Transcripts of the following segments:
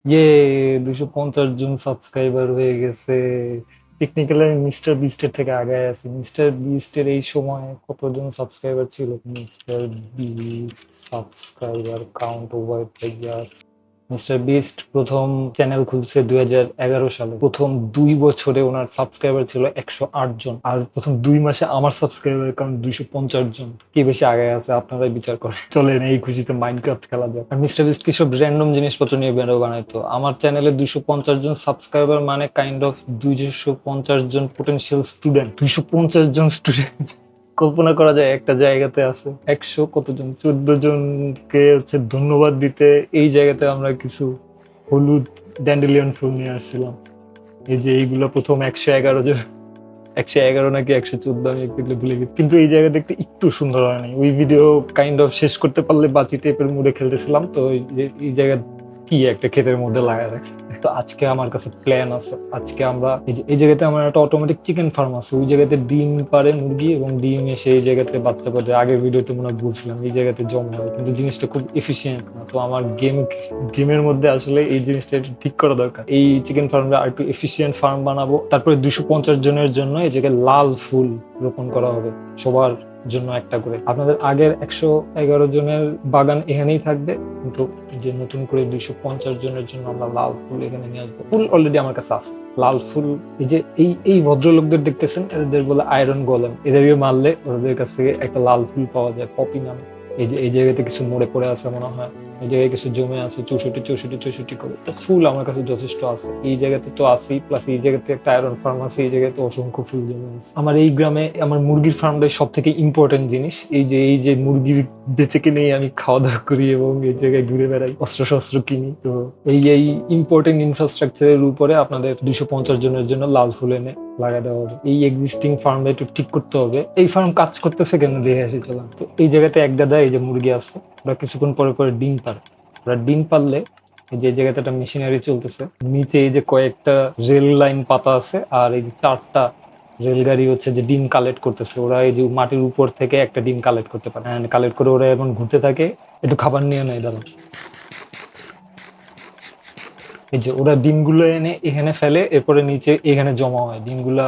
ইয়ে 250 জন সাবস্ক্রাইবার হয়ে গেছে। টেকনিক্যালি আমি মিস্টার বিস্টের থেকে আগায় আছি। মিস্টার বিস্টের এই সময় কতজন সাবস্ক্রাইবার ছিল? Mister beast subscriber count over the year. Mister beast প্রথম চ্যানেল খুলছে 2011 সালে। প্রথম 2 বছরে ওনার সাবস্ক্রাইবার ছিল 108 জন, আর প্রথম 2 মাসে আমার সাবস্ক্রাইবার কাউন্ট 250 জন। কে বেশি আগে আছে আপনারাই বিচার করেন। চলেন এই খুশিতে মাইনক্রাফট খেলা যাক। আর মিস্টার বিস্ট কি সব র্যান্ডম জিনিসপত্র নিয়ে ভিডিও বানাইতো। আমার চ্যানেলে 250 জন সাবস্ক্রাইবার মানে কাইন্ড অফ 250 জন পোটেনশিয়াল স্টুডেন্ট। 250 জন স্টুডেন্ট কল্পনা করা যায় একটা জায়গাতে আছে 100 কতজন, 14 জনকে হচ্ছে ধন্যবাদ দিতে এই জায়গাতে আমরা কিছু হলুদ ড্যান্ডেলিয়ন ফুল নিয়ে আসছিলাম। এই যে এইগুলো প্রথম 111 জন, 111 নাকি 114, আমি একটু ভুলে গেছি। কিন্তু এই জায়গা দেখতে একটু সুন্দর হয় নাই। ওই ভিডিও কাইন্ড অফ শেষ করতে পারলে বাতি টাইপের মুডে খেলতেছিলাম, তো এই জায়গা কি একটা ক্ষেতের মধ্যে লাগায় রাখছে। তো আজকে আমার কাছে প্ল্যান আছে। আজকে আমরা এই জায়গাতে আমার একটা অটোমেটিক চিকেন ফার্ম আছে। ওই জায়গাতে ডিম পারে মুরগি, এবং ডিম এসে এই জায়গাতে বাচ্চা পারে। আগের ভিডিওতে মনে হয় বলছিলাম এই জায়গাতে জন্ম হয়, কিন্তু জিনিসটা খুব এফিসিয়েন্ট না। তো আমার গেমের মধ্যে আসলে এই জিনিসটা একটু ঠিক করা দরকার। এই চিকেন ফার্মটা আর একটু এফিসিয়েন্ট ফার্ম বানাবো। তারপরে 250 জনের জন্য এই জায়গায় লাল ফুল রোপণ করা হবে, সবার জন্য একটা করে। আপনাদের আগের 111 জনের বাগান এখানেই থাকবে, কিন্তু যে নতুন করে 250 জনের জন্য আমরা লাল ফুল এখানে নিয়ে আসবো। ফুল অলরেডি আমার কাছে আছে, লাল ফুল। এই যে এই ভদ্রলোকদের দেখতেছেন, এদের বলে আয়রন গোলেম। এদেরকে মারলে ওদের কাছ থেকে একটা লাল ফুল পাওয়া যায়, পপি নামে। এই জায়গাতে কিছু মরে পড়ে আছে মনে হয়, এই জায়গায় কিছু জমে আছে 64 করে। তো ফুল আমার কাছে যথেষ্ট আছে। এই জায়গাতে তো আছি, প্লাস এই জায়গাতে একটা আয়রন ফার্ম আছে, এই জায়গাতে অসংখ্য ফুল জমে আছে। আমার এই গ্রামে আমার মুরগির ফার্মটাই সব থেকে ইম্পর্টেন্ট জিনিস। এই যে মুরগির বেঁচে কিনেই আমি খাওয়া দাওয়া করি এবং এই জায়গায় ঘুরে বেড়াই, অস্ত্র শস্ত্র কিনি। তো এই ইম্পর্টেন্ট ইনফ্রাস্ট্রাকচারের উপরে আপনাদের 250 জনের জন্য লাল ফুল এনে লাগা দেওয়া হবে। এই এক্সিস্টিং ফার্মটা একটু ঠিক করতে হবে। এই ফার্ম কাজ করতেছে কেন দেখে আসি চলাম। তো এই জায়গাতে এক গাদা এই যে মুরগি আছে, ওরা কিছুক্ষণ পরে পরে ডিম পারে। ওরা ডিম পারলে এই যে জায়গাতে একটা মেশিনারি চলতেছে, নিচে এই যে কয়েকটা রেল লাইন পাতা আছে, আর এই যে 4টা রেলগাড়ি হচ্ছে যে ডিম কালেক্ট করতেছে। ওরা এই যে মাটির উপর থেকে একটা ডিম কালেক্ট করতে পারে, কালেক্ট করে ওরা এখন ঘুরতে থাকে। একটু খাবার নিয়ে নেয় দাঁড়ান। এই যে ওরা ডিমগুলো এনে এখানে ফেলে, এরপরে নিচে এখানে জমা হয় ডিমগুলা।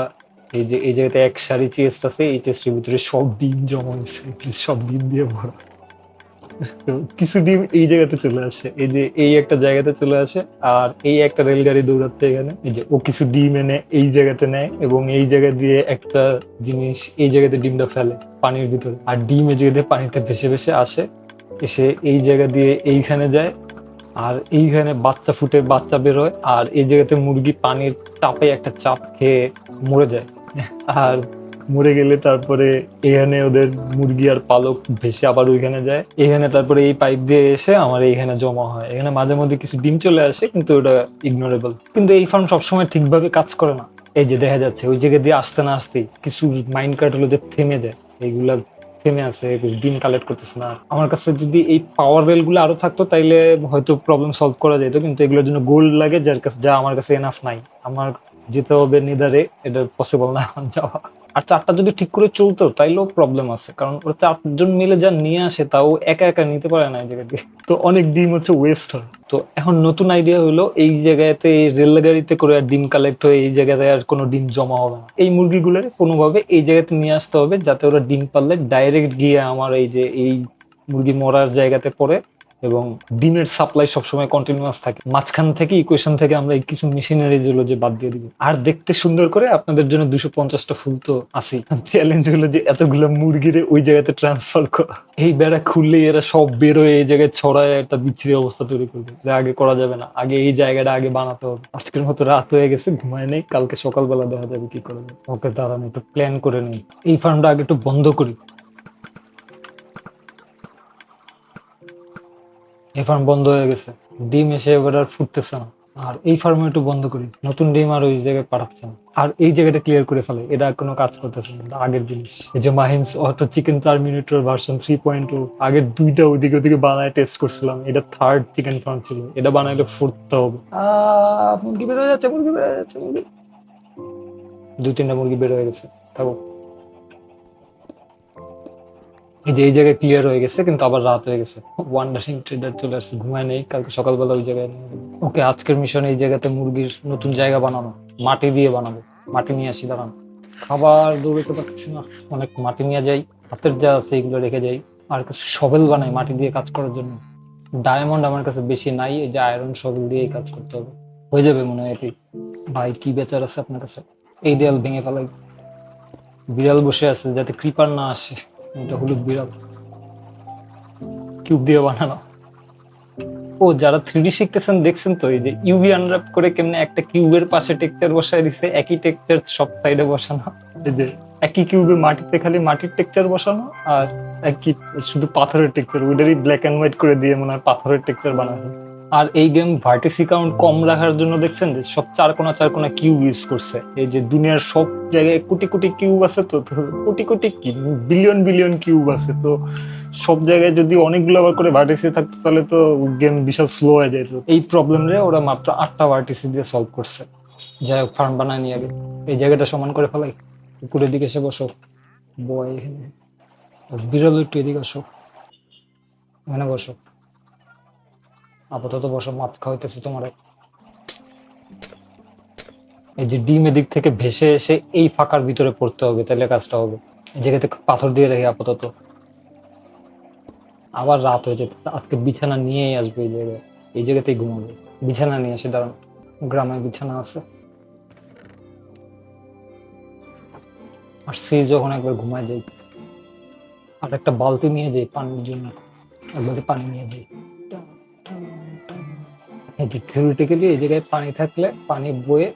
এই যে এই জায়গাতে এক সারি চেস্ট আছে, এই চেস্টের ভিতরে সব ডিম জমা হয়েছে, সব ডিম দিয়ে ভরা। তো কিছু ডিম এই জায়গাতে চলে আসে, এই যে এই একটা জায়গাতে চলে আসে, আর এই একটা রেলগাড়ি দৌড়াচ্ছে এখানে। এই যে ও কিছু ডিম এনে এই জায়গাতে নেয়, এবং এই জায়গা দিয়ে একটা জিনিস এই জায়গাতে ডিমটা ফেলে পানির ভিতরে, আর ডিম এই জায়গাতে পানিতে ভেসে ভেসে আসে, এসে এই জায়গা দিয়ে এইখানে যায়, আর এইখানে বাচ্চা ফুটে বাচ্চা বেরোয়, আর এই জায়গাতে মুরগি পানির চাপে একটা চাপ খেয়ে মরে যায়। আর মরে গেলে তারপরে এখানে ওদের মুরগি আর পালক ভেসে আবার ওইখানে যায়, এখানে তারপরে এই পাইপ দিয়ে এসে আমার এইখানে জমা হয়। এখানে মাঝে মধ্যে কিছু ডিম চলে আসে, কিন্তু ওটা ইগনোরেবল। কিন্তু এই ফার্ম সবসময় ঠিকভাবে কাজ করে না। এই যে দেখা যাচ্ছে ওই জায়গা দিয়ে আসতে না আসতেই কিছু মাইন কার্ট হলো যে থেমে যায়, এইগুলা থেমে আছে, ডিম কালেক্ট করতেছে না। আমার কাছে যদি এই পাওয়ার রেল গুলো আরো থাকতো তাইলে হয়তো প্রবলেম সলভ করা যেত, কিন্তু এগুলোর জন্য গোল্ড লাগে, যা আমার কাছে এনাফ নাই। আমার যেতে হবে নেদারে, এটা পসিবল না এখন যাওয়া। আর 4টা যদি ঠিক করে চলতো তাইলেও প্রবলেম আছে, কারণ ওরা 4 জন মিলে যা নিয়ে আসে তাও একা একা নিতে পারে না এই জায়গা দিয়ে। তো অনেক ডিম হচ্ছে ওয়েস্ট হয়। তো এখন নতুন আইডিয়া হলো এই জায়গাতে এই রেলগাড়িতে করে আর ডিম কালেক্ট হয়ে এই জায়গাতে আর কোনো ডিম জমা হবে না। এই মুরগিগুলো কোনোভাবে এই জায়গাতে নিয়ে আসতে হবে, যাতে ওরা ডিম পারলে ডাইরেক্ট গিয়ে আমার এই যে এই মুরগি মরার জায়গাতে পড়ে, এবং ডিমের সাপ্লাই সবসময় কন্টিনিউয়াস থাকে। মাঝখান থেকে ইকুয়েশন থেকে আমরা এই কিছু মেশিনারি গুলো যে বাদ দিয়ে দিব, আর দেখতে সুন্দর করে আপনাদের জন্য 250টা ফুল তো আছেই। চ্যালেঞ্জ হলো যে এতগুলো মুরগিরে ওই জায়গাতে ট্রান্সফার করা। এই বেড়া খুললে এরা সব বেরোয় এই জায়গায় ছড়ায় একটা বিচ্ছিরি অবস্থা তৈরি করবে, যা আগে করা যাবে না। আগে এই জায়গাটা আগে বানাতে হবে। আজকের মতো রাত হয়ে গেছে, ঘুমায় নেই, কালকে সকালবেলা দেখা যাবে কি করা যাবে। ওকে দাঁড়ান, একটু প্ল্যান করে নেই। এই ফার্মটা আগে একটু বন্ধ করি। এই ফার্ম বন্ধ হয়ে গেছে, ডিম এসে এবার আর ফুটতেছে না। আর এই ফার্মে একটু বন্ধ করি, নতুন ডিম আর ওই জায়গায় পাঠাচ্ছে না। আর এই জায়গাটা ক্লিয়ার করে ফেলে, এটা কোনো কাজ করতেছে না, এটা আগের জিনিস। এই যে মাহিমস অটো চিকেন টার্মিনেটর ভার্সন 3.2, আগের 2টা ওইদিকে ওইদিকে বানায় টেস্ট করছিলাম, এটা থার্ড চিকেন ফার্ম ছিল, এটা বানাইলে ফুটতে হবে। মুরগি বের হয়ে যাচ্ছে, মুরগি বের হয়ে যাচ্ছে, মুরগি 2-3টা মুরগি বের হয়ে গেছে। থাকো। এই যে এই জায়গায় ক্লিয়ার হয়ে গেছে, কিন্তু আবার রাত হয়ে গেছে। ওয়ান্ডারিং ট্রেডার চলে আসছে, ঘুমায় নেই, কালকে সকালবেলা ওই জায়গায় নিয়ে যাবো। ওকে, আজকের মিশন এই জায়গাতে মুরগির নতুন জায়গা বানানো, মাটি দিয়ে বানাবো। মাটি নিয়ে আসি, দাঁড়ান। খাবার দৌড়াতে পারছি না, অনেক মাটি নিয়ে যাই, হাতের যা আছে এগুলো রেখে যাই। আর কিছু শবেল বানাই মাটি দিয়ে কাজ করার জন্য। ডায়মন্ড আমার কাছে বেশি নাই, এই যে আয়রন শবেল দিয়ে কাজ করতে হবে। হয়ে যাবে মনে হয় এটি। ভাই কি বেচার আছে আপনার কাছে? এই দেয়াল ভেঙে ফেলাই। বিড়াল বসে আছে যাতে ক্রিপার না আসে, এটা হলুদ বিড়াল, কিউব দিয়ে বানানো। ও, যারা 3D শিখতেছেন দেখছেন তো, এই যে ইউভি আনর্যাপ করে কেমনে একটা কিউবের পাশে টেক্সচার বসায় দিছে, একই টেক্সচার সব সাইডে বসানো। এই যে একই কিউবে মাটিতে খালি মাটির টেক্সচার বসানো, আর একই শুধু পাথরের টেক্সচার, ওইটারই ব্ল্যাক এন্ড হোয়াইট করে দিয়ে মনে হয় পাথরের টেক্সচার বানানো। আর এই গেম ভার্টিসি কাউন্ট কম রাখার জন্য দেখছেন যে সব চার কোনা কিউব ইউজ করছে। এই যে দুনিয়ার সব জায়গায় কোটি কোটি কিউব আছে, তো কোটি কোটি কি বিলিয়ন বিলিয়ন কিউব আছে, তো সব জায়গায় যদি অনেকগুলো আবার করে ভার্টিসি থাকতো তাহলে তো গেম বিশাল স্লো হয়ে যেত। এই প্রবলেম রে ওরা মাত্র 8টা ভার্টিসি দিয়ে সলভ করছে। যাই হোক, ফার্ম বানায় নিয়ে আগে এই জায়গাটা সমান করে ফেলাই। উপরের দিকে এসে বসো, বয় এখানে। বিড়াল একটু এদিকে আসো, এখানে বসো। আপাতত বসো, মাছ খাওয়াইতেছে তোমার। এই যে ডিম এদিক থেকে ভেসে এসে এই ফাঁকার ভিতরে পড়তে হবে, তাহলে কাজটা হবে। এই জায়গাতে পাথর দিয়ে রেখে আপাতত। আবার রাত হয়ে যেতে, আজকে বিছানা নিয়েই আসবে এই জায়গায়, এই জায়গাতেই ঘুমাবে। বিছানা নিয়ে এসে দাঁড়ান, গ্রামে বিছানা আছে। আর সে যখন একবার ঘুমায় যাই, আর একটা বালতি নিয়ে যাই পানির জন্য, একবার পানি নিয়ে যাই। এই যে থিওরিটিক্যালি এই জায়গায় পানি থাকলে পানি বয়ে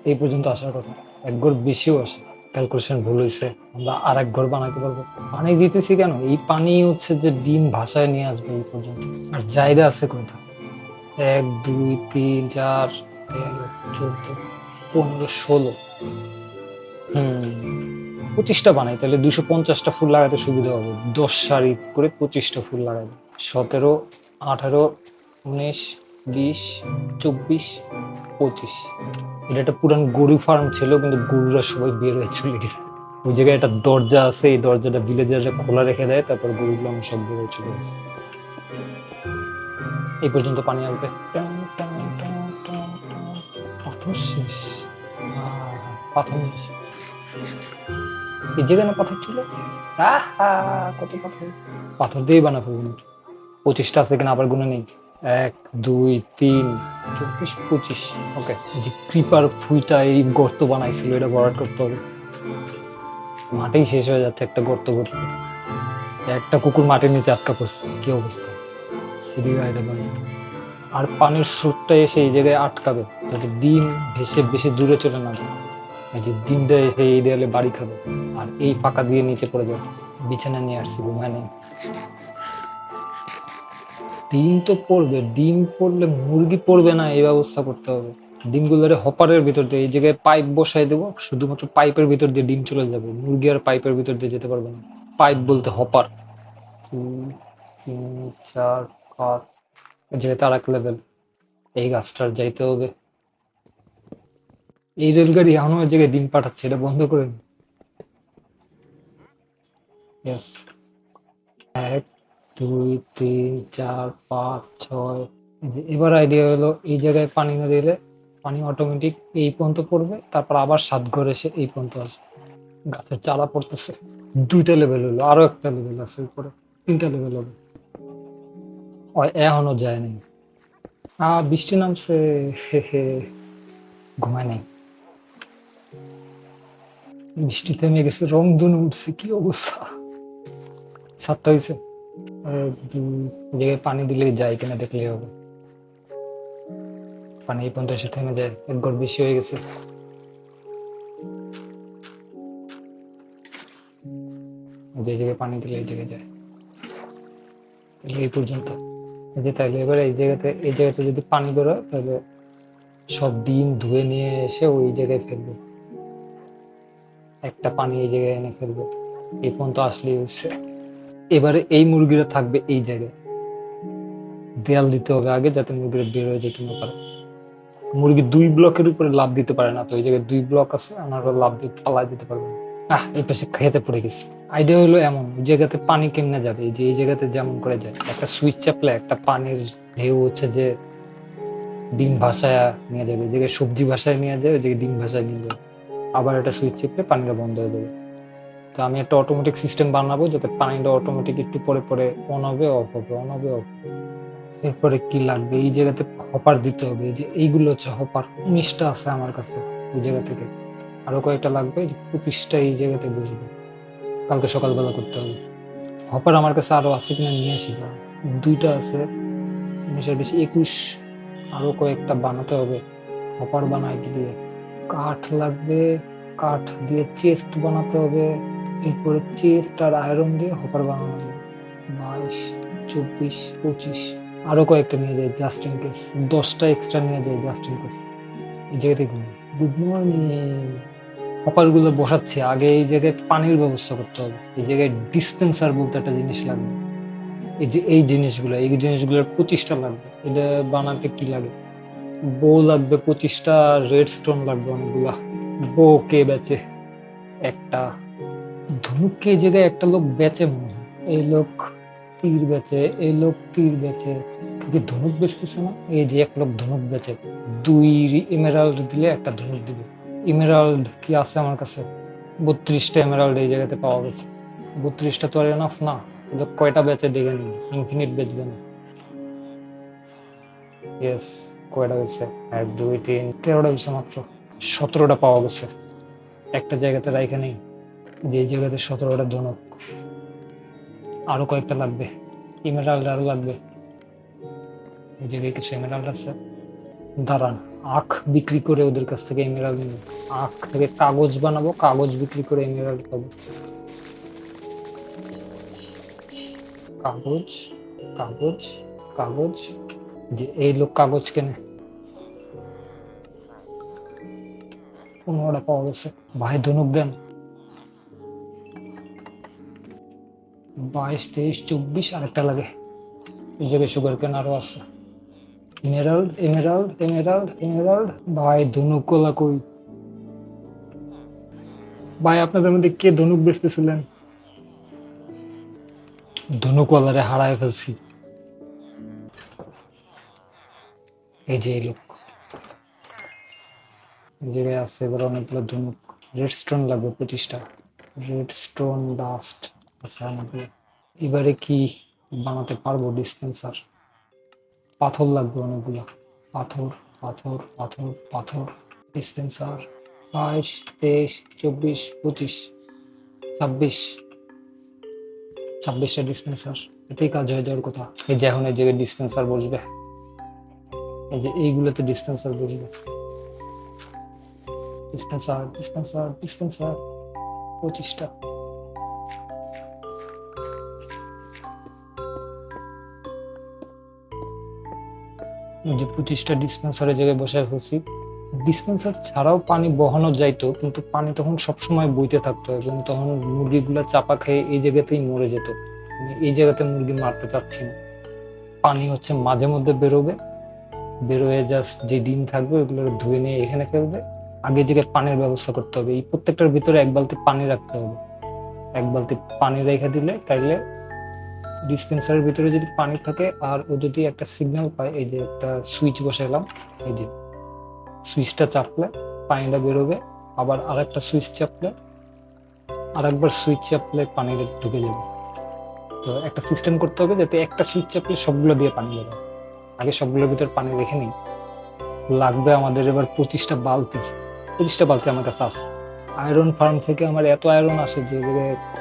এই পর্যন্ত আসার কথা, এক ঘর বেশিও আসে। ক্যালকুলেশন ভুল হয়েছে, আমরা আর এক ঘর বানাতে পারবো। পানি দিতেছি কেন? এই পানি হচ্ছে যে ডিম ভাষায় নিয়ে আসবে এই পর্যন্ত। আর জায়গা আছে কোনটা? 1 2 3 4 13 14 15 16। 25টা বানাই, তাহলে 250টা ফুল লাগাতে সুবিধা হবে। 10 সারি করে 25টা ফুল লাগাবে। 17 18 19 20 24 25। এটা একটা পুরান গরু ফার্ম ছিল, কিন্তু গরুরা সবাই বের হয়ে চলে গেছে। ওই জায়গায় একটা দরজা আছে, এই দরজাটা ভিলেজাররা খোলা রেখে দেয়, তারপর গরুগুলো আমার সব বের হয়ে চলে গেছে। এই পর্যন্ত পানি আসবে। পাথর শেষ, পাথর শেষ। এই যেখানে পাথর ছিল, কত পাথর! পাথর দিয়েই বানা ফেলবো নাকি? 25টা আছে কিনা আবার গুনে নেই। 1 2 3 24 25। ওকে, যে ক্রিপার ফুলটা এই গর্ত বানাইছিল, এটা ভরাট করতে হবে। মাটিই শেষ হয়ে যাচ্ছে একটা গর্ত করতে। একটা কুকুর মাটির নিচে আটকা পড়ছে, কি অবস্থা! এদিকে এটা বানিয়ে, আর পানির স্রোতটা এসে এই জায়গায় আটকাবে, যাতে ডিম ভেসে বেশি দূরে চলে না যায়। এই যে ডিমটা এসে এই দেয়ালে বাড়ি খাবে, আর এই ফাঁকা দিয়ে নিচে পড়ে যাবে। বিছানা নিয়ে আসছি, ঘুমায় নেই। ডিম তো পড়বে, ডিম পড়লে মুরগি পড়বে না, এই ব্যবস্থা করতে হবে। ডিমগুলোরে হপারের ভিতর দিয়ে এই জায়গায় পাইপ বসাই দেবো, শুধুমাত্র পাইপের ভিতর দিয়ে ডিম চলে যাবে, মুরগি আর পাইপের ভিতর দিয়ে যেতে পারবে না। পাইপ বলতে হপার। 2 3 4 5। এই জায়গাতে আর এক লেভেল, এই গাছটার যাইতে হবে। এই রেলগাড়ি এখনো ওই জায়গায় ডিম পাঠাচ্ছে, এটা বন্ধ করে নি। ইয়েস। 1 2 3 4 5 6। এবার আইডিয়া হলো, এই জায়গায় পানি না দিলে পানি অটোমেটিক এই পর্যন্ত পড়বে, তারপর আবার 7 ঘর এসে এই পর্যন্ত আসবে। গাছের চারা পড়তেছে। 2টা লেভেল হলো, আরো একটা লেভেল আছে উপরে, 3টা লেভেল হবে। এখনো যায় নাই। বৃষ্টি নামছে, হে হে। ঘুমায় নাই, বৃষ্টি থেমে গেছে, রংধনু উঠছে, কি অবস্থা! 7টা হয়েছে। জায়গায় পানি দিলে যায় কিনা দেখলেই হবে। পানি এই পর্যন্ত এসে থেমে যায়, এক ঘর বেশি হয়ে গেছে। যে জায়গায় পানি দিলে এই জায়গায় যায়, এই পর্যন্ত। যে তাইলে এবার এই জায়গাতে যদি পানি বেরোয়, তাহলে সব ডিম ধুয়ে নিয়ে এসে ওই জায়গায় ফেলবো। একটা পানি এই জায়গায় এনে ফেলবো, এই পর্যন্ত আসলেই হচ্ছে। এবারে এই মুরগিরা থাকবে এই জায়গায়। দেয়াল দিতে হবে আগে, যাতে মুরগিরা বের হয়ে যেতে না পারে। মুরগি 2 ব্লকের উপরে লাফ দিতে পারে না, তো এই জায়গায় 2 ব্লক আছে, আমরা লাফ দিয়ে পালাই দিতে পারবো না। এই পাশে খেতে পড়ে গেছে। আইডিয়া হলো এমন, ওই জায়গাতে পানি কেমনে যাবে, এই যে এই জায়গাতে যেমন করে যায়, একটা সুইচ চাপলে একটা পানির ঢেউ হচ্ছে যে ডিম ভাসায় নিয়ে যাবে, এই জায়গায় সবজি ভাসায় নিয়ে যায়, ওই জায়গায় ডিম ভাসায় নিয়ে যাবে, আবার একটা সুইচ চেপলে পানিটা বন্ধ হয়ে যাবে। তো আমি একটা অটোমেটিক সিস্টেম বানাবো যাতে পানিটা অটোমেটিক একটু পরে পরে অন হবে অফ হবে, অন হবে অফ। এরপরে কি লাগবে, এই জায়গাতে হপার দিতে হবে, এই যে এইগুলো হচ্ছে হপার, 19টা আছে আমার কাছে এই জায়গা থেকে, আরো কয়েকটা লাগবে, 25টা এই জায়গাতে বসবে, কালকে সকালবেলা করতে হবে। হপার আমার কাছে আরো আছে কিনা নিয়ে আসি, 2টা আছে, 19 আরো কয়েকটা বানাতে হবে। হপার বানাই কি দিয়ে, কাঠ লাগবে, কাঠ দিয়ে চেস্ট বানাতে হবে, এরপরে চেস্ট আর আয়রন দিয়ে হপার বানানো হবে। 22, 24, 25 আরো কয়েকটা নিয়ে যাই জাস্ট ইন কেস, 10টা এক্সট্রা নিয়ে যাই জাস্ট ইন কেস। এই জায়গাতে গুড মর্নিং, হপার গুলো বসাচ্ছে, আগে এই জায়গায় পানির ব্যবস্থা করতে হবে, এই জায়গায় ডিসপেন্সার বলতে একটা জিনিস লাগবে, এই যে এই জিনিসগুলোর 25টা লাগবে। এটা বানাতে কি লাগে, বউ লাগবে 25টা, রেড স্টোন লাগবে অনেকগুলা। বউ কে বেচে, একটা ধনুককে এই জায়গায় একটা লোক বেচে মনে হয়, এই লোক তীর বেচে, এই লোক তীর বেচে, কি ধনুক বেচতেছে না, এই যে এক লোক ধনুক বেচে, 2 এমেরাল্ড দিলে একটা ধনুক দিবে। এমেরাল্ড কি আছে আমার কাছে, 32টা এমেরাল্ড এই জায়গাতে পাওয়া গেছে। 32টা তো আর এনাফ না, কয়টা বেচে দেখে নিন, ইনফিনিট বেচবে না। ইয়েস, কয়টা বেচে, 1 2 3 13টা বেচে মাত্র, 17টা পাওয়া গেছে একটা জায়গাতে রাইখা নেই, যে জায়গাতে 17টা ধনুক। আরো কয়েকটা লাগবে, এমেরাল্ড আরো লাগবে, এই জায়গায় কিছু এমেরাল্ড আছে, দাঁড়ান আখ বিক্রি করে ওদের কাছ থেকে এমেরাল্ড নিব, আখ থেকে কাগজ বানাবো, কাগজ বিক্রি করে এমেরাল্ড পাবো। কাগজ কাগজ কাগজ, যে এই লোক কাগজ কেনে, 15টা পাওয়া গেছে। ভাই ধনুক দেন, 22 23 24 আরেকটা লাগে, এই জায়গায় সুগার কেন আরো আছে, এমেরাল্ড এমেরাল্ড এমেরাল্ড এমেরাল্ড। ভাই ধনুক কোলা কই, ভাই আপনাদের মধ্যে কে ধনুক বেচতেছিলেন, ধনুকওয়ালারে হারায় ফেলছি, এই যে এই লোক এই জায়গায় আছে। এবার অনেকগুলো ধনুক, রেড স্টোন লাগবে 25টা, রেড স্টোন ডাস্ট আছে আমাদের। এবারে কি বানাতে পারবো, ডিসপেন্সার, পাথর লাগবে অনেকগুলো, পাথর পাথর পাথর পাথর, ডিসপেন্সার 22 23 24 25 26, 26টা ডিসপেন্সার, এতেই কাজ হয়ে যাওয়ার কথা। এই যে এখন এই জায়গায় ডিসপেন্সার বসবে, এই যে এইগুলোতে ডিসপেন্সার বসবে, ডিসপেন্সার ডিসপেন্সার ডিসপেন্সার 25টা। যে 25টা ডিসপেন্সারের জায়গায় বসায় ফেলছি। ডিসপেন্সার ছাড়াও পানি বহানো যাইতো, কিন্তু পানি তখন সবসময় বইতে থাকতো এবং তখন মুরগিগুলা চাপা খেয়ে এই জায়গাতেই মরে যেত। আমি এই জায়গাতে মুরগি মারতে চাচ্ছি না, পানি হচ্ছে মাঝে মধ্যে বেরোবে, বেরোয় জাস্ট যে ডিম থাকবে ওগুলো ধুয়ে নিয়ে এখানে ফেলবে। আগে জায়গায় পানির ব্যবস্থা করতে হবে, এই প্রত্যেকটার ভিতরে 1 বালতি পানি রাখতে হবে, 1 বালতি পানি রেখে দিলে তাইলে ডিসপেন্সারের ভিতরে যদি পানি থাকে আর ও যদি একটা সিগন্যাল পায়, এই যে একটা সুইচ বসাইলাম, এই যে সুইচটা চাপলে পানিটা বেরোবে, আবার আরেকটা সুইচ চাপলে আরেকবার সুইচ চাপলে পানিটা ঢুকে যাবে। তো একটা সিস্টেম করতে হবে যাতে একটা সুইচ চাপলে সবগুলো দিয়ে পানি বেরোয়। আগে সবগুলোর ভিতর পানি রেখে নিই। লাগবে আমাদের এবার 25টা বালতি, 25টা বালতি আমার কাছে আছে। আয়রন ফার্ম থেকে আমার এত আয়রন আসে যে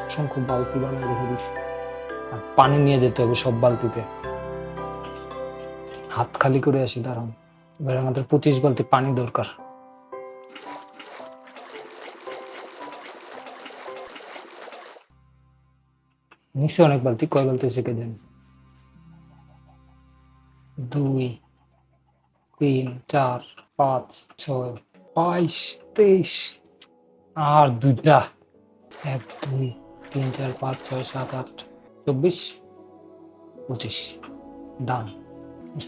অসংখ্য বালতি বানিয়ে রেখে দিচ্ছি, আর পানি নিয়ে যেতে হবে সব বালতিতে, হাত খালি করে আসি। দাঁড়ান, এবার আমাদের 25 বালতি পানি দরকার। নিচে অনেক বালতি, কয় বালতি শিখে যান, 2 3 4 5 6 22 23, আর 2টা, 1 2 3 4 5 6 7 8 24 25 ডান।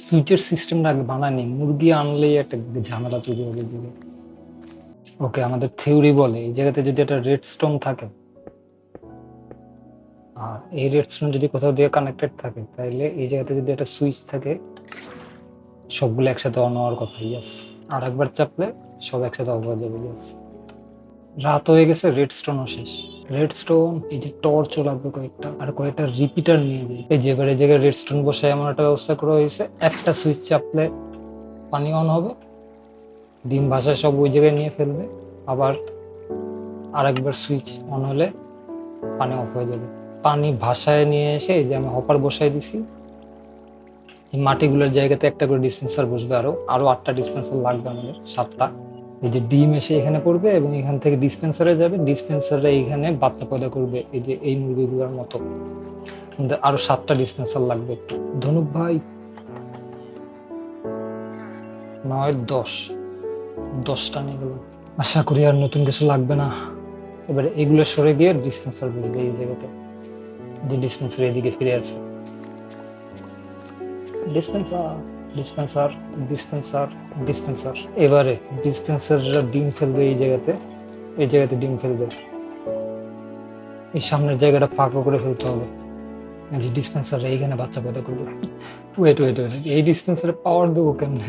সুইচের সিস্টেমটা আগে বানায়নি, মুরগি আনলেই একটা ঝামেলা তৈরি হবে। ওকে, আমাদের থিওরি বলে এই জায়গাতে যদি একটা রেড স্টোন থাকে আর এই রেড স্টোন যদি কোথাও দিয়ে কানেক্টেড থাকে, তাহলে এই জায়গাতে যদি একটা সুইচ থাকে সবগুলো একসাথে অন হওয়ার কথা। ইয়েস, আর একবার চাপলে সব একসাথে অফ হয়ে যাবে। ইয়েস, রাত হয়ে গেছে, রেড স্টোনও শেষ। রেড স্টোন, এই যে টর্চও লাগবে কয়েকটা, আর কয়েকটা রিপিটার নিয়ে যাই। এই যে এবারে জায়গায় রেড স্টোন বসে এমন একটা ব্যবস্থা করা হয়েছে, একটা সুইচ চাপলে পানি অন হবে, ডিম ভাষায় সব ওই জায়গায় নিয়ে ফেলবে, আবার আরেকবার সুইচ অন হলে পানি অফ হয়ে যাবে। পানি ভাষায় নিয়ে এসে এই যে আমি হপার বসাই দিছি, এই মাটিগুলোর জায়গাতে একটা করে ডিসপেন্সার বসবে, আরো 8টা ডিসপেন্সার লাগবে আমাদের, 7টা। এই যে ডিম এসে এখানে পড়বে এবং এখান থেকে ডিসপেন্সারে যাবে, ডিসপেন্সারে এইখানে বাচ্চা পয়দা করবে, এই যে এই মুরগিগুলোর মতো। আরো 7টা ডিসপেন্সার লাগবে। ধনুক ভাই, 9 10টা নিয়ে গেল। আশা করি আর নতুন কিছু লাগবে না। এবারে এগুলো সরে গিয়ে ডিসপেন্সার বসবে এই জায়গাতে, যে ডিসপেন্সার এদিকে ফিরে আছে। Dispenser dispenser dispenser dispenser. এবারে ডিসপেন্সাররা ডিম ফেলবে এই জায়গাতে, এই জায়গাতে ডিম ফেলবে। এই সামনের জায়গাটা ফাঁকা করে ফেলতে হবে, যে ডিসপেন্সাররা এইখানে বাচ্চা পয়দা করবে। ওয়েট ওয়েট ওয়েট, এই ডিসপেন্সারে পাওয়ার দেবো কেমনে?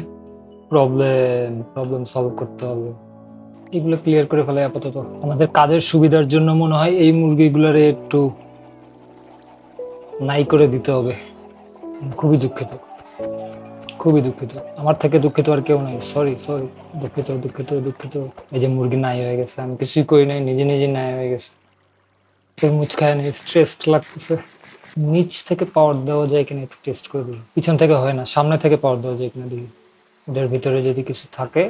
প্রবলেম সলভ করতে হবে। এগুলো ক্লিয়ার করে ফেলে আপাতত। আমাদের কাজের সুবিধার জন্য মনে হয় এই মুরগিগুলোর একটু নাই করে দিতে হবে। খুবই দুঃখিত, খুবই দুঃখিত। আমার থেকে দুঃখিত আর কেউ নাই। সরি সরি, দুঃখিত দুঃখিত দুঃখিত। এই যে মুরগি নাই হয়ে গেছে, আমি কিছুই করি নাই, নিজে নিজে নাই হয়ে গেছে। তরমুজ খায় নাই, স্ট্রেস লাগতেছে। নিচ থেকে পাওয়ার দেওয়া যায় কিনা একটু টেস্ট করে দিই। পিছন থেকে হয় না, সামনে থেকে পাওয়ার দেওয়া যায় কিনা দেখি। ওদের ভিতরে যদি কিছু থাকে,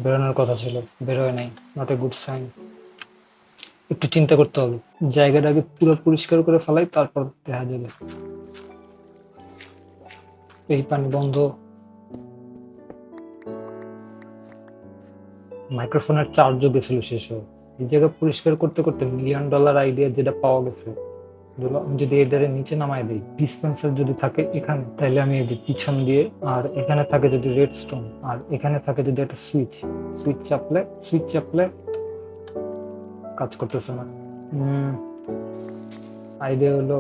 বেরোনোর কথা ছিল, বেরোয় নাই, নট এ গুড সাইন। একটু চিন্তা করতে হবে, জায়গাটা আগে পুরো পরিষ্কার করে ফেলাই, তারপর দেখা যাবে। এই পানি বন্ধ। মাইক্রোফোনের চার্জও গেছিল শেষ হয়ে। এই জায়গা পরিষ্কার করতে করতে $1,000,000 আইডিয়া যেটা পাওয়া গেছে, আমি যদি এটারে নিচে নামাই দিই, ডিসপেন্সার যদি থাকে এখানে, তাহলে আমি এই যে পিছন দিয়ে, আর এখানে থাকে যদি রেড স্টোন, আর এখানে থাকে যদি একটা সুইচ চাপলে কাজ করতেছে না। আইডিয়া হলো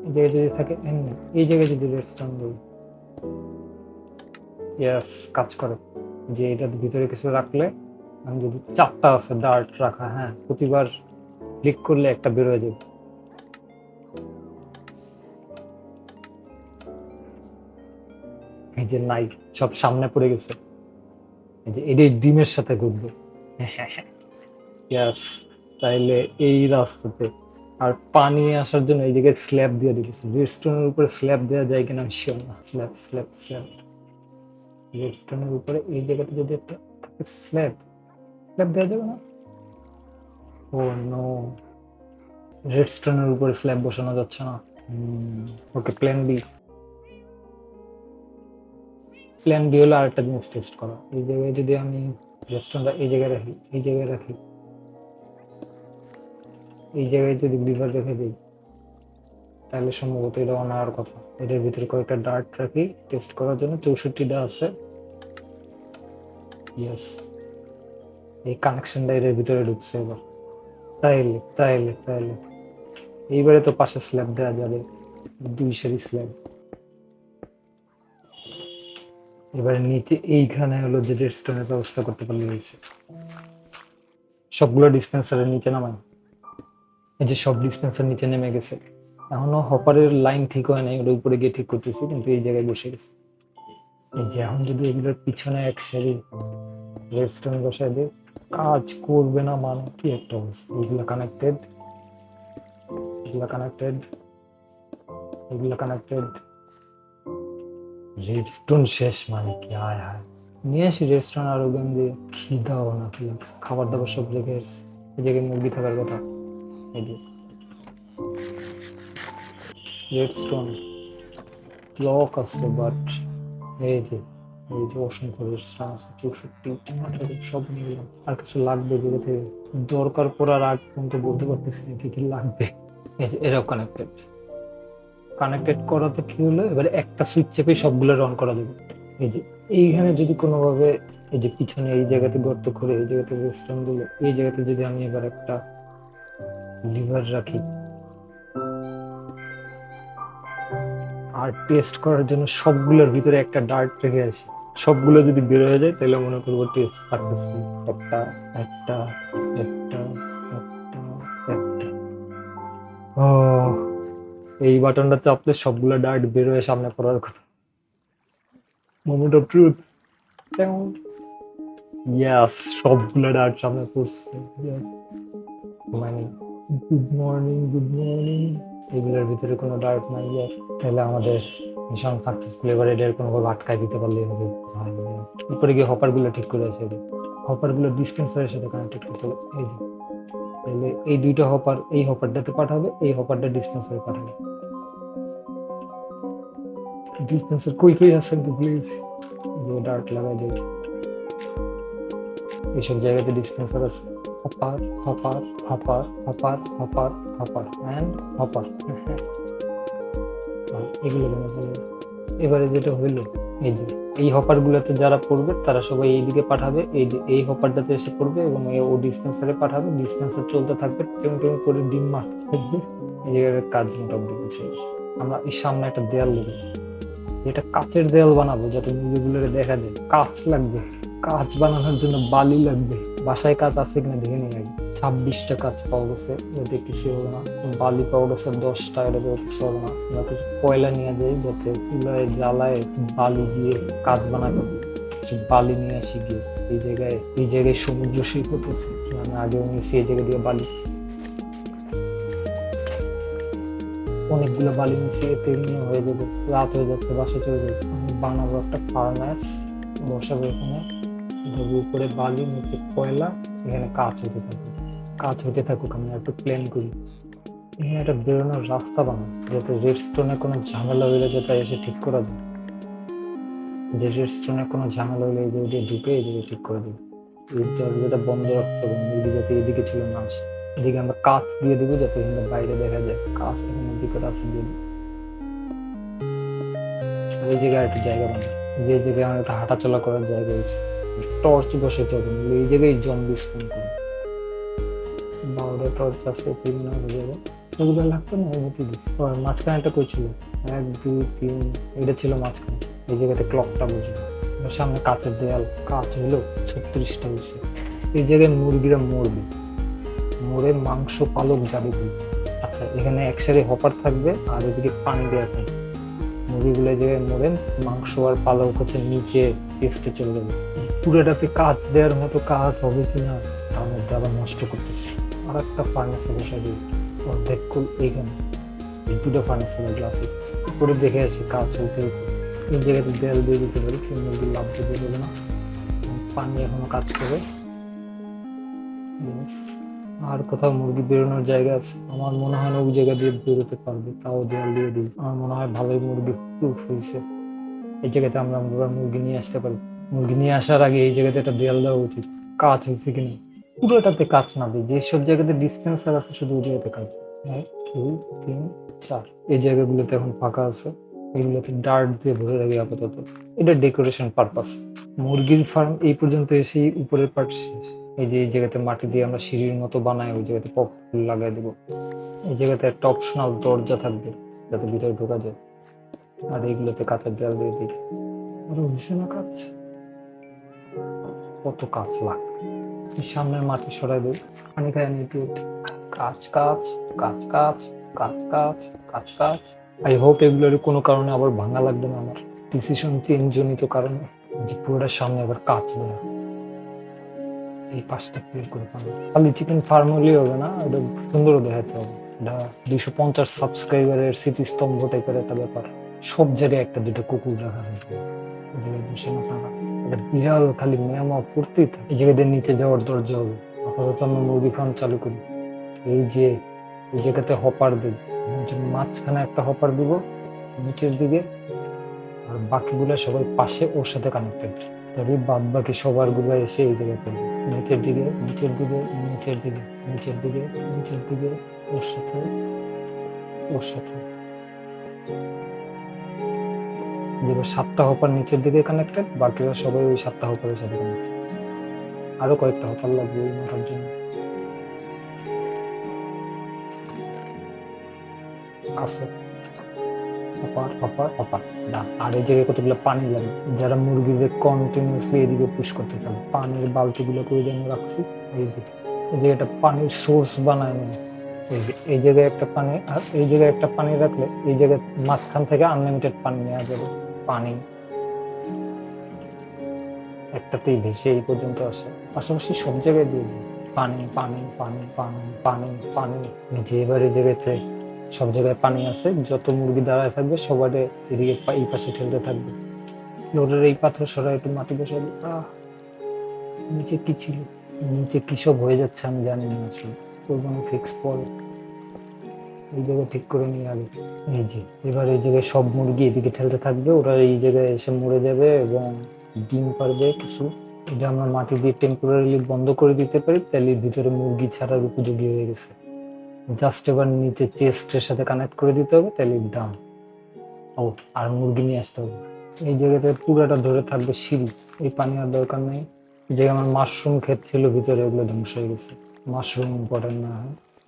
এই জায়গায় যদি থাকে এমনি, এই জায়গায় যদি রেড স্টোন দিই, ইয়েস, কাজ করে। যে এটার ভিতরে কিছু রাখলে, আমি যদি 4টা আছে ডার্ট রাখা, হ্যাঁ, প্রতিবার ক্লিক করলে একটা বের হয়ে যাবে। এই যে নাই, সব সামনে পড়ে গেছে। এই যে এটাই ডিমের সাথে ঘুরবে। ইয়াস, তাইলে এই রাস্তাতে আর পানি আসার জন্য এই জায়গায় স্ল্যাব দিয়ে দিয়েছে। রেডস্টোনের উপরে স্ল্যাব দেওয়া যায় কিনা আমি শিওর না। স্ল্যাব রেডস্টোনের উপরে এই জায়গাতে যদি একটা থাকে স্ল্যাব দেওয়া যাবে না? ও নো, রেডস্টোনের উপরে স্ল্যাব বসানো যাচ্ছে না। ওকে, প্ল্যান বি হলো আরেকটা জিনিস টেস্ট করা। এই জায়গায় যদি আমি রেস্টুরেন্টটা এই জায়গায় রাখি, এই জায়গায় যদি লিভার রেখে দিই, তাহলে সম্ভবত এটা অন হওয়ার কথা। এটার ভিতরে কয়েকটা ডার্ট রাখি টেস্ট করার জন্য, 64টা আছে। ইয়েস, এই কানেকশনটা এর ভিতরে ঢুকছে এবার। তাইলে এইবারে তো পাশে স্ল্যাব দেওয়া যাবে, 2 সারি স্ল্যাব। এবারে নিচে এইখানে হলো যে রেডস্টোনের ব্যবস্থা করতে পারলে হয়েছে। সবগুলো ডিসপেন্সারের নিচে নামাই। এই যে সব ডিসপেন্সার নিচে নেমে গেছে। এখনো হপারের লাইন ঠিক হয় নাই, ওটা উপরে গিয়ে ঠিক করতেছি, কিন্তু এই জায়গায় বসে গেছে। এই যে এখন যদি এগুলোর পিছনে এক সারি রেডস্টোন বসায় দিই, কাজ করবে না মানে কি একটা অবস্থা। এগুলো কানেক্টেড, রেডস্টোন শেষ মানে কি? হায় নিয়ে আসি রেডস্টোন আর ওখান দিয়ে খিদাও না, খাবার দাবার সব রেখে এসছি। এই জায়গায় মুরগি থাকার কথা। এই যে রেডস্টোন ব্লক আছে, বাট এই যে অসংখ্য রেডস্টোন আছে, 64 18 সব নিয়ে গেলাম। আর কিছু লাগবে যেটা থেকে দরকার পড়ার আগ পর্যন্ত বলতে পারতেছি না কি লাগবে। এই যে এরাও কানেক্টেড, কানেক্টেড করাতে কি হলো, এবারে একটা সুইচ চেপে সবগুলো অন করা যাবে। এই যে এইখানে যদি কোনোভাবে এই যে পিছনে এই জায়গাতে গর্ত করে এই জায়গাতে রেস্টন দিলে, এই জায়গাতে যদি আমি এবার একটা লিভার রাখি আর টেস্ট করার জন্য সবগুলোর ভিতরে একটা ডার্ট রেখে আসি, সবগুলো যদি বের হয়ে যায় তাহলে মনে করবো টেস্ট সাকসেসফুল। একটা একটা একটা একটা একটা ও, এই বাটনটা চাপলে সবগুলো ডার্ট বের হয়ে সামনে পড়ার কথা। Moment of truth. ইয়াস, সবগুলো ডার্ট সামনে পড়ছে। মানে গুড মর্নিং গুড মর্নিং, এগুলোর ভিতরে কোনো ডার্ট নাই। ইয়াস, তাহলে আমাদের মিশন সাকসেসফুল। এবার এদের কোনোভাবে আটকায় দিতে পারলে হবে। উপরে গিয়ে হপার গুলো ঠিক করে আসে, হপার গুলো ডিসপেন্সারের সাথে কানেক্টেড করতে হবে। এই যে তাহলে এই দুইটা হপার এই হপারটাতে পাঠাবে, এই হপারটা ডিসপেন্সারে পাঠাবে। ডিসপেন্সার কই কই আছে একটু প্লিজ, যে ডার্ট লাগাই দেয় এইসব জায়গাতে ডিসপেন্সার আছে। Hopper hopper hopper hopper hopper hopper and hopper, এগুলো এবারে যেটা হইলো, এই যে এই হপার গুলোতে যারা পড়বে তারা সবাই এইদিকে পাঠাবে, এই যে এই হপারটাতে এসে পড়বে এবং ও ডিসপেন্সারে পাঠাবে। ডিসপেন্সার চলতে থাকবে, টেম টেম করে ডিম মারতে থাকবে। এই জায়গায় কাজ মোটামুটি বুঝে গেছে। আমরা এই সামনে একটা দেয়াল দেবো, এটা কাচের দেয়াল বানাবো যাতে মুরগিগুলোকে দেখা যায়। কাচ লাগবে, কাচ বানানোর জন্য বালি লাগবে। বাসায় কাচ আছে কিনা দেখে নিয়ে আগে। 26টা কাচ পাওয়া গেছে, যাতে কিছু হবে না। বালি পাওয়া গেছে 10টা, এটা কিছু হবে না। আমরা কিছু কয়লা নিয়ে যাই, যাতে চুলায় জ্বালায় বালি দিয়ে কাচ বানাবো। কিছু বালি নিয়ে আসি গিয়ে এই জায়গায় সমুদ্র সৈকত আছে, আমি আগেও নিয়েছি এই জায়গা দিয়ে বালি। অনেকগুলো বালি নিচে এতে নিয়ে হয়ে যাবে, রাত হয়ে যাচ্ছে, বাসায় চলে যাবে। আমি বানাবো একটা ফার্নাস, বসাবো এখানে, উপরে বালি, নিচে কয়লা, এখানে কাজ হতে থাকুক। কাজ হতে থাকুক, আমি একটু প্ল্যান করি। এখানে একটা বেরোনোর রাস্তা বানাবো, যাতে রেডস্টোনে কোনো ঝামেলা হইলে যাতে এসে ঠিক করা যায়। যে রেডস্টোনে কোনো ঝামেলা হইলে এই দিয়ে ঢুকে এই জায়গায় ঠিক করে দেবে। এই দরজাটা বন্ধ রাখতে হবে, মুরগি যাতে এদিকে ছিল না আসে। এদিকে আমরা কাঁচ দিয়ে দিব, যাতে এখানে বাইরে দেখা যায়। কাঁচ এখানে দিকে রাস্তা দিয়ে দিব। এই জায়গায় একটা জায়গা বানাবো, যে জায়গায় আমার একটা হাঁটাচলা করার জায়গা হয়েছে। টর্চ বসাতে হবে, এই জায়গায় জম্বি স্পন করে। 12টা টর্চ আছে, 3 না হয়ে যাবে। এগুলো লাগতো না, এমনিতে দিচ্ছি। মাঝখানে একটা কই ছিল, 1 2 3, এটা ছিল মাঝখানে। এই জায়গাতে ক্লকটা বসবে। সামনে কাঁচের দেয়াল, কাঁচ হলো 36টা হয়েছে। এই জায়গায় মুরগিরা মরবে, মরে মাংস পালক যাবে। আচ্ছা, এখানে একসাথে হপার থাকবে আর এদিকে পানি দেওয়া থাকবে। মুরগিগুলো এই জায়গায় মরে মাংস আর পালক হচ্ছে নিচে টেস্টে চলে যাবে। পুরোটাতে কাজ দেওয়ার মতো কাজ হবে কিনা তার মধ্যে আবার নষ্ট করতেছি। আর একটা ফার্নিচার বসাই দিই অর্ধেক এইখানে, এই দুটো ফার্নিচার গ্লাস করে দেখে আছি কাজ চলতে হতো। এই জায়গাতে দেয়াল দিয়ে দিতে পারি, সেই মুরগি লাভ দিতে দেবে না। পানি এখনো কাজ করে। আর কোথাও মুরগি বেরোনোর জায়গা আছে? আমার মনে হয় না ওই জায়গা দিয়ে বেরোতে পারবে, তাও দেয়াল দিয়ে দিই। আমার মনে হয় ভালোই মুরগি প্রুফ হয়েছে। এই জায়গাতে আমরা মুরগি নিয়ে আসতে পারি। মুরগি নিয়ে আসার আগে এই জায়গাতে একটা দেয়াল দেওয়া উচিত। কাজ হয়েছে কিনা পুরোটাতে কাজ না দিই, যেসব জায়গাতে ডিসপেন্সার আছে শুধু ওই জায়গাতে কাজ। 1 2 3 4, এই জায়গাগুলোতে এখন ফাঁকা আছে, এগুলোতে ডার্ট দিয়ে ভরে রাখি আপাতত। এটা ডেকোরেশন পারপাস। মুরগির ফার্ম এই পর্যন্ত এসেই উপরের পার্ট শেষ। এই যে এই জায়গাতে মাটি দিয়ে আমরা সিঁড়ির মতো বানাই, ওই জায়গাতে পপ লাগাই দেবো। এই জায়গাতে একটা অপশনাল দরজা থাকবে যাতে ভিতরে ঢোকা যায়। আর এইগুলোতে কাঁচের দেয়াল দিয়ে দিই। আরো হয়েছে না কাজ? কত কাজ লাগবে। সামনের মাটি সরাই দেব, পানি খায় নিতে। কাজ কাজ কাজ কাজ কাজ কাজ কাজ কাজ। আই হোপ এগুলোর কোনো কারণে আবার ভাঙা লাগবে না আমার, ডিসিশন চেঞ্জ জনিত কারণে। যে পুরোটার সামনে আবার কাজ দেয়, এই পাঁচটা ক্লিয়ার করে পাবো। খালি চিকেন ফার্ম হলেই হবে না, এটা সুন্দরও দেখাতে হবে। এটা 250 সাবস্ক্রাইবারের স্মৃতিস্তম্ভ টাইপের একটা ব্যাপার। সব জায়গায় একটা দুটো কুকুর রাখা হয়েছে, এই জায়গায় বসে না থাকা। এটা বিড়াল খালি মেয়ামা করতেই থাকে। এই জায়গাতে নিচে যাওয়ার দরজা হবে। আপাতত আমরা মুরগি ফার্ম চালু করি। এই যে এই জায়গাতে হপার দেব, মাঝখানে একটা হপার দিব নিচের দিকে, আর বাকিগুলো সবাই পাশে ওর সাথে কানেক্টেড। তবে বাদ বাকি সবার গুলো এসে এই জায়গায় পড়বে। নিচের দিকে নিচের দিকে নিচের দিকে নিচের দিকে নিচের দিকে, ওর সাথে ওর সাথে যেগুলো 7টা হপার নিচের দিকে কানেক্টেড, বাকিরা সবাই ওই 7টা হপারের সাথে কানেক্টেড। আরো কয়েকটা হপার লাগবে ওই মাথার জন্য। আছে হপার হপার হপার না। আর এই জায়গায় কতগুলো পানি লাগবে, যারা মুরগিকে কন্টিনিউয়াসলি এদিকে পুশ করতে থাকবে। পানির বালতিগুলো করে যেন রাখছি, এই যে এই জায়গাটা পানির সোর্স বানায় নেবে। এই জায়গায় একটা পানি, আর এই জায়গায় একটা পানি রাখলে এই জায়গায় মাঝখান থেকে আনলিমিটেড পানি নেওয়া যাবে। পানি একটাতেই ভেসে এই পর্যন্ত আসে, পাশাপাশি সব জায়গায় দিয়ে দিই পানি পানি পানি পানি পানি পানি। যে এবার এই জায়গাতে সব জায়গায় পানি আছে, যত মুরগি দাঁড়ায় থাকবে সবার এদিকে এই পাশে ঠেলতে থাকবে। ফ্লোরের এই পাথর সরাই একটু মাটি বসাবো। নিচে কি ছিল, নিচে কি সব হয়ে যাচ্ছে আমি জানি না আসলে, করবো আমি ফিক্স পরে। এই জায়গায় ঠিক করে নিয়ে আগে। এই যে এবার এই জায়গায় সব মুরগি এদিকে ঠেলতে থাকবে, ওরা এই জায়গায় এসে মরে যাবে এবং ডিম পারবে কিছু। এটা আমরা মাটি দিয়ে টেম্পোরারিলি বন্ধ করে দিতে পারি, তাহলে ভিতরে মুরগি ছাড়ার উপযোগী হয়ে গেছে। জাস্ট এবার নিচে চেস্টের সাথে কানেক্ট করে দিতে হবে, তাহলে ডান। ও আর মুরগি নিয়ে আসতে হবে। এই জায়গাতে পুরাটা ধরে থাকবে সিঁড়ি, এই পানি আর দরকার নেই। এই জায়গায় আমার মাশরুম ক্ষেত ছিল ভিতরে, ওগুলো ধ্বংস হয়ে গেছে। মাশরুম ইম্পর্টেন্ট না,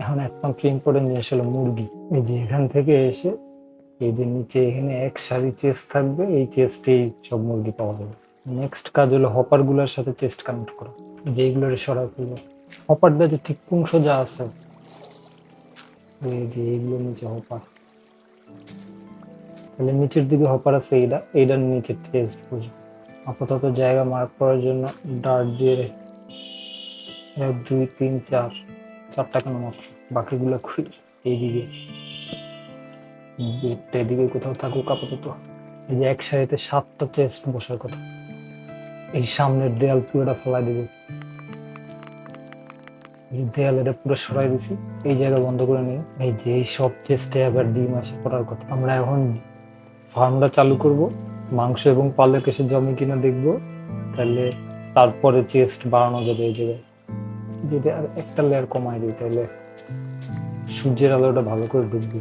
এখন একমাত্র ইম্পর্টেন্ট জিনিস হলো মুরগি। এই যে এখান থেকে এসে এই যে নিচে এখানে এক সারি চেস্ট থাকবে, এই চেস্টেই সব মুরগি পাওয়া যাবে। নেক্সট কাজ হলো হপার গুলার সাথে চেস্ট কানেক্ট করা, যে এইগুলোর সরাই ফেলবো। হপারটা যে ঠিক কোন সোজা আছে, এই যে এইগুলো নিচে হপার, তাহলে নিচের দিকে হপার আছে, এইটার নিচে চেস্ট বুঝবো। আপাতত জায়গা মার্ক করার জন্য ডার্ট দিয়ে 1 2 3 4 4টা কেন মাত্র, বাকিগুলো খুঁজ এইদিকে, এদিকে কোথাও থাকুক আপাতত। এই যে এক সারিতে 7টা চেস্ট বসার কথা। এই সামনের দেয়াল পুরোটা ফেলাই দেবে, এই দেয়াল এটা পুরো সরাই দিছি, এই জায়গা বন্ধ করে নিই। এই যে এই সব চেস্টে আবার ডিম আসে পড়ার কথা। আমরা এখন ফার্মটা চালু করব, মাংস এবং পালের কেসে জমি কিনা দেখবো, তাহলে তারপরে চেস্ট বাড়ানো যাবে। এই জায়গায় যদি আর একটা লেয়ার কমাই দিই, তাহলে সূর্যের আলোটা ভালো করে ঢুকবে।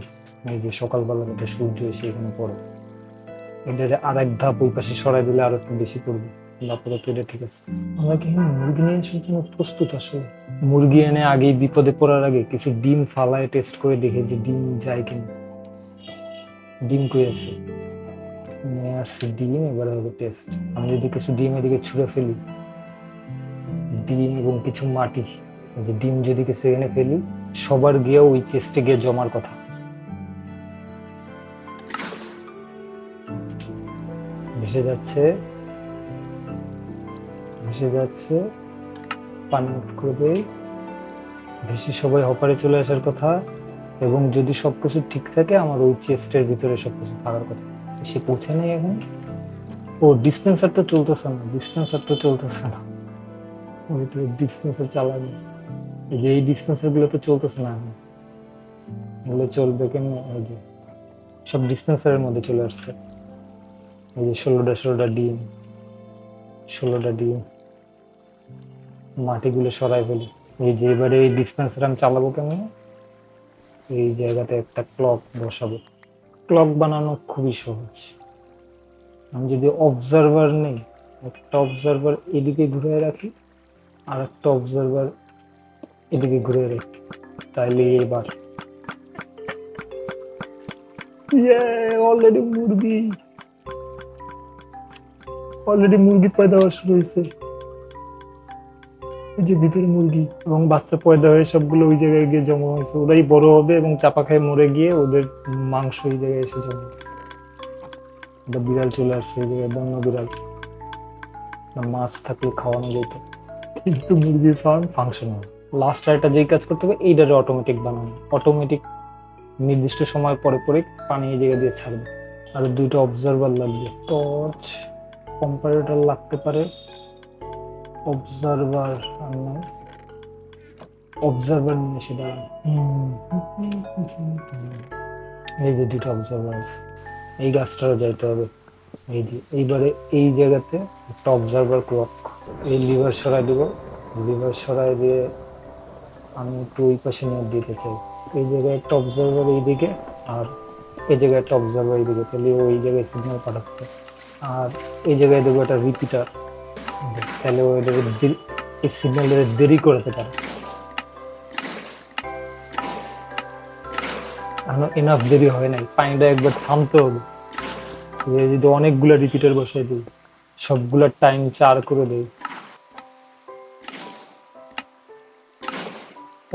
এই যে সকালবেলা এটা সূর্য এসে এখানে পড়ে, এটা আর এক ধাপ ওই পাশে সরাই দিলে আরো একটু বেশি পড়বে। আপাতত এটা ঠিক আছে। আমরা কি মুরগি নিয়ে আসার জন্য প্রস্তুত? আসলে মুরগি এনে আগেই বিপদে পড়ার আগে কিছু ডিম ফালায় টেস্ট করে দেখে যে ডিম যায় কিনা। ডিম কই আছে, নিয়ে আসছি ডিম, এবারে হবে টেস্ট। আমি যদি কিছু ডিম এদিকে ছুঁড়ে ফেলি, ডিম এবং কিছু মাটি, যে ডিম যদি কিছু এনে ফেলি, সবার গিয়ে ওই চেস্টে গিয়ে জমার কথা। ভেসে যাচ্ছে ভেসে যাচ্ছে, পানি অফ করবে, ভেসে সবাই হপারে চলে আসার কথা। এবং যদি সবকিছু ঠিক থাকে, আমার ওই চেস্টের ভিতরে সবকিছু থাকার কথা। সে পৌঁছে নেই এখন। ও ডিসপেন্সার তো চলতেছে না, ডিসপেন্সার চালানো। এই যে এই ডিসপেন্সার গুলো তো চলতেছে না এখন, এগুলো চলবে কেমন? এই যে সব ডিসপেন্সারের মধ্যে চলে আসছে। এই যে 16টা ডিম, 16টা ডিম, মাটিগুলো সরাই ফেলি। এই যে এবারে এই ডিসপেন্সার আমি চালাবো কেমন, এই জায়গাতে একটা ক্লক বসাবো। ক্লক বানানো খুবই সহজ। আমি যদি অবজারভার নেই, একটা অবজারভার এদিকে ঘুরে রাখি, আর একটা অবজারভার এদিকে ঘুরে রাখি, তাইলে এবার অলরেডি মুরগি পয়দা হওয়া শুরু হয়েছে। এই যে ভিতরে মুরগি এবং বাচ্চা পয়দা হয়ে সবগুলো ওই জায়গায় গিয়ে জমা হয়েছে। ওরাই বড় হবে এবং চাপা খায় মরে গিয়ে ওদের মাংস ওই জায়গায় এসে জমা। একটা বিড়াল চলে আসছে এই জায়গায়, বন্য বিড়াল। মাছ থাকলে খাওয়ানো যেত, কিন্তু মুরগির ফার্ম ফাংশনাল। লাস্ট একটা যেই কাজ করতে হবে, এইটারে অটোমেটিক বানানো। অটোমেটিক নির্দিষ্ট সময় পরে পরে পানি এই জায়গা দিয়ে ছাড়বে। আর 2টা অবজারভার লাগবে, টর্চ, কম্পারেটর লাগতে পারে। অবজারভার আনলাম, অবজারভার নিয়ে সেটা এই যে 2টা অবজারভার, এই গাছটারও যাইতে হবে। এই যে এইবারে এই জায়গাতে একটা অবজারভার ক্লক, এই লিভার সরাই দিব। লিভার সরাই দিয়ে আমি একটু ওই পাশে নিয়ে দিতে চাই। এই জায়গায় একটা অবজারভার এইদিকে, আর এই জায়গায় একটা অবজার্ভার দিকে, তাহলে ওই জায়গায় সিগন্যাল পাঠাচ্ছে। আর এই জায়গায় দেবো একটা রিপিটার, তাহলে ওই এই সিগন্যালের দেরি করতে পারে। এখনো এনাফ দেরি হয় নাই, পানিটা একবার থামতে হবে। যদি অনেকগুলা রিপিটার বসাই দিই, সবগুলা টাইম 4 করে দেয়,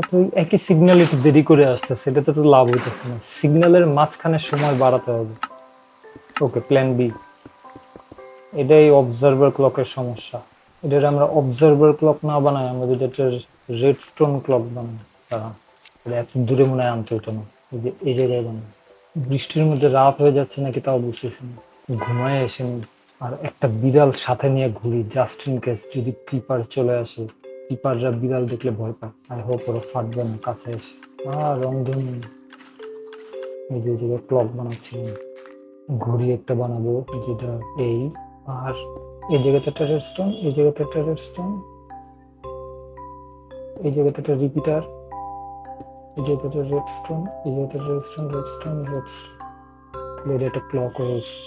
তো একই সিগন্যাল একটু দেরি করে আসতেছে, এটাতে তো লাভ হইতেছে না। সিগন্যালের মাঝখানে সময় বাড়াতে হবে। ওকে, প্ল্যান বি। এটাই অবজারভার ক্লকের সমস্যা। এটার আমরা অবজারভার ক্লক না বানাই, আমরা যদি একটা রেডস্টোন ক্লক বানাই, এটা এত দূরে মনে হয় আনতে হতো না, এই যে এই জায়গায় বানাই। বৃষ্টির মধ্যে রাত হয়ে যাচ্ছে নাকি তাও বুঝতেছি না, ঘুমায় আসেনি। আর একটা বিড়াল সাথে নিয়ে ঘুরি, জাস্ট ইন কেস যদি ক্রিপার চলে আসে। ক্রিপাররা বিড়াল দেখলে ভয় পায়। আই হোপ ওরা ফাটবে না কাছে এসে। রংধনু, এই যে জায়গায় ক্লক বানাচ্ছিলাম, ঘড়ি একটা বানাবো যেটা এই, আর এই জায়গাতে একটা রেডস্টোন, এই জায়গাতে একটা রেডস্টোন, এই জায়গাতে একটা রিপিটার, এই জায়গাতে একটা রেডস্টোন, এই জায়গাতে রেডস্টোন, রেডস্টোন, রেডস্টোন, এটা একটা ক্লক হয়েছে।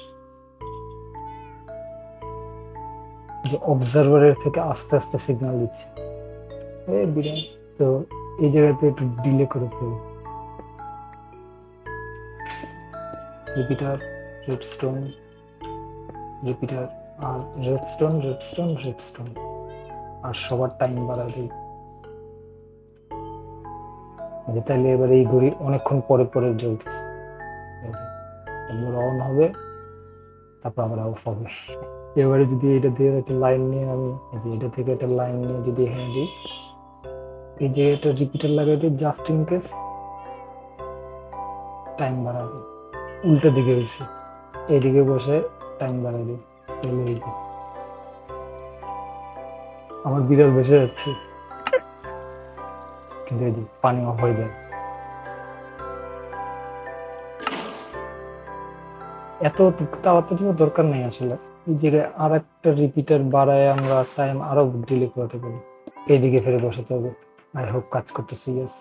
যে অবজারভারের থেকে আস্তে আস্তে সিগন্যাল দিচ্ছে। বিরাট। তো এই জায়গাতে একটু ডিলে করতে হবে। রিপিটার, রেডস্টোন, রিপিটার, আর রেডস্টোন, রেডস্টোন, রেডস্টোন, আর সবার টাইম বাড়াই দিই। তাহলে এবার এই ঘড়ি অনেকক্ষণ পরে পরে জ্বলতেছে, অন হবে, তারপর আবার অফ হবে। এবারে যদি এটা দিয়ে একটা লাইন নিয়ে আমি এটা থেকে একটা লাইন নিয়ে যদি এখানে দিই, এই যে একটা রিপিটার লাগাই দিই, জাস্ট ইন কেস টাইম বাড়াই দিই। উল্টো দিকে হয়েছে, এইদিকে বসে টাইম বাড়াই দিই, আমার বিড়াল বসে যাচ্ছে, কিন্তু এই যে পানি অফ হয়ে যায়। এত তাড়াতাড়িও দরকার নেই আসলে। এই জায়গায় আর একটা রিপিটার বাড়ায় আমরা টাইম আরো ডিলে করতে পারি। এইদিকে ফিরে বসাতে হবে। আই হোপ কাজ করতেছে। ইয়েস,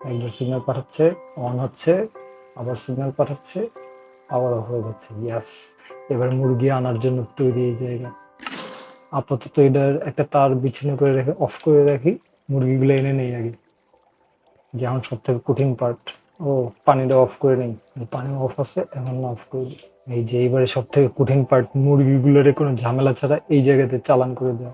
একবার সিগন্যাল পাঠাচ্ছে, অন হচ্ছে, আবার সিগন্যাল পাঠাচ্ছে, আবার অফ হয়ে যাচ্ছে। ইয়াস, এবার মুরগি আনার জন্য তৈরি এই জায়গা। আপাতত এটার একটা তার বিছানা করে রেখে অফ করে রাখি, মুরগিগুলো এনে নেই আগে, যেমন সব থেকে কঠিন পার্ট। ও, পানিটা অফ করে নেই, পানি অফ আছে, এখন অফ করে দিই। এই যে এইবারে সব থেকে কঠিন পার্ট, মুরগিগুলোর কোনো ঝামেলা ছাড়া এই জায়গাতে চালান করে দেওয়া।